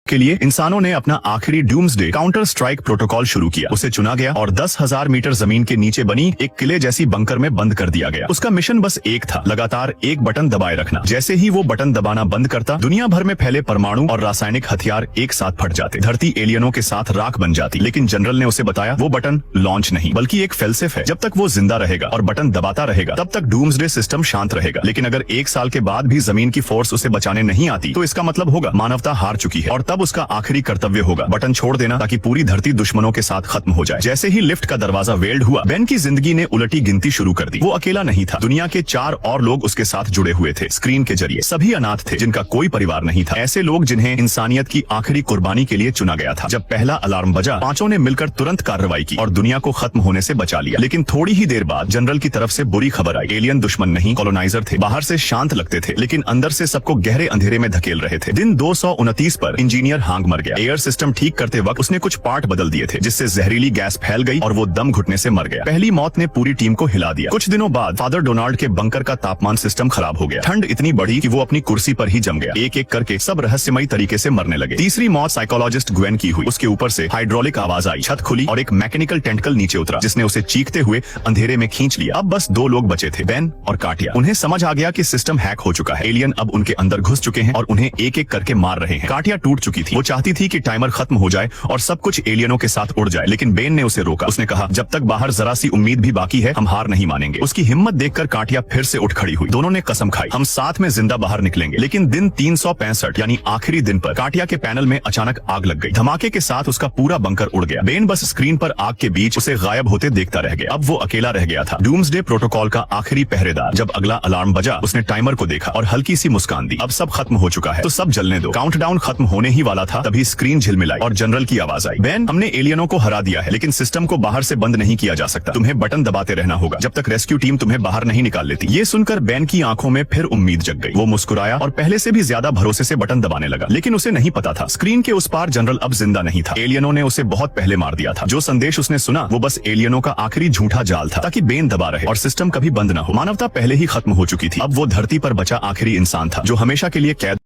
के लिए इंसानों ने अपना आखिरी डूम्सडे काउंटर स्ट्राइक प्रोटोकॉल शुरू किया। उसे चुना गया और 10,000 मीटर जमीन के नीचे बनी एक किले जैसी बंकर में बंद कर दिया गया। उसका मिशन बस एक था, लगातार एक बटन दबाए रखना। जैसे ही वो बटन दबाना बंद करता, दुनिया भर में फैले परमाणु और रासायनिक हथियार एक साथ फट जाते। धरती एलियनों के साथ राख बन जाती। लेकिन जनरल ने उसे बताया वो बटन लॉन्च नहीं बल्कि एक फेल्सिफ है। जब तक वो जिंदा रहेगा और बटन दबाता रहेगा तब तक डूम्सडे सिस्टम शांत रहेगा। लेकिन अगर 1 साल के बाद भी जमीन की फोर्स उसे बचाने नहीं आती तो इसका मतलब होगा मानवता हार चुकी है और तब उसका आखिरी कर्तव्य होगा बटन छोड़ देना ताकि पूरी धरती दुश्मनों के साथ खत्म हो जाए। जैसे ही लिफ्ट का दरवाजा वेल्ड हुआ, बेन की जिंदगी ने उलटी गिनती शुरू कर दी। वो अकेला नहीं था, दुनिया के 4 और लोग उसके साथ जुड़े हुए थे। स्क्रीन के जरिए सभी अनाथ थे जिनका कोई परिवार नहीं था, ऐसे लोग जिन्हें इंसानियत की आखिरी कुर्बानी के लिए चुना गया था। जब पहला अलार्म बजा, पांचों ने मिलकर तुरंत कार्रवाई की और दुनिया को खत्म होने से बचा लिया। लेकिन थोड़ी ही देर बाद जनरल की तरफ से बुरी खबर आई। एलियन दुश्मन नहीं, कॉलोनाइजर थे। बाहर से शांत लगते थे लेकिन अंदर से सबको गहरे अंधेरे में धकेल रहे थे। दिन 229 पर इंजीनियर हांग मर गया। एयर सिस्टम ठीक करते वक्त उसने कुछ पार्ट बदल दिए थे जिससे जहरीली गैस फैल गई और वो दम घुटने से मर गया। पहली मौत ने पूरी टीम को हिला दिया। कुछ दिनों बाद फादर डोनाल्ड के बंकर का तापमान सिस्टम खराब हो गया। ठंड इतनी बढ़ी कि वो अपनी कुर्सी पर ही जम गया। एक एक करके सब रहस्यमयी तरीके से मरने लगे। तीसरी मौत साइकोलॉजिस्ट ग्वेन की हुई। उसके ऊपर से हाइड्रोलिक आवाज आई, छत खुली और एक मैकेनिकल टेंटकल नीचे उतरा जिसने उसे चीखते हुए अंधेरे में खींच लिया। अब बस 2 लोग बचे थे, बेन और काटिया। उन्हें समझ आ गया कि सिस्टम हैक हो चुका है। एलियन अब उनके अंदर घुस चुके हैं और उन्हें एक एक करके मार रहे हैं। काटिया टूट चुकी थी। वो चाहती थी कि टाइमर खत्म हो जाए और सब कुछ एलियनों के साथ उड़ जाए, लेकिन बेन ने उसे रोका। उसने कहा जब तक बाहर जरा सी उम्मीद भी बाकी है हम हार नहीं मानेंगे। उसकी हिम्मत देखकर काटिया फिर से उठ खड़ी हुई। दोनों ने कसम खाई हम साथ में जिंदा बाहर निकलेंगे। लेकिन दिन 365 यानी आखिरी दिन पर काटिया के पैनल में अचानक आग लग गई। धमाके के साथ उसका पूरा बंकर उड़ गया। बेन बस स्क्रीन पर आग के बीच उसे गायब होते देखता रह गया। अब वो अकेला रह गया था, डूम्सडे प्रोटोकॉल का आखिरी पहरेदार। जब अगला अलार्म बजा उसने टाइमर को देखा और हल्की सी मुस्कान दी। अब सब खत्म हो चुका है तो सब जलने दो। काउंटडाउन खत्म होने ही वाला था तभी स्क्रीन झिलमिलाई और जनरल की आवाज आई, बेन हमने एलियनों को हरा दिया है लेकिन सिस्टम को बाहर से बंद नहीं किया जा सकता। तुम्हें बटन दबाते रहना होगा जब तक रेस्क्यू टीम तुम्हें बाहर नहीं निकाल लेती। ये सुनकर बेन की आंखों में फिर उम्मीद जग गई। वो मुस्कुराया और पहले से भी ज्यादा भरोसे से बटन दबाने लगा। लेकिन उसे नहीं पता था स्क्रीन के उस पार जनरल अब जिंदा नहीं था। एलियनों ने उसे बहुत पहले मार दिया था। जो संदेश उसने सुना वो बस एलियनों का आखिरी झूठा जाल था ताकि बेन दबा रहे और सिस्टम कभी बंद न हो। मानवता पहले ही खत्म हो चुकी थी। अब वो धरती पर बचा आखिरी इंसान था जो हमेशा के लिए कैद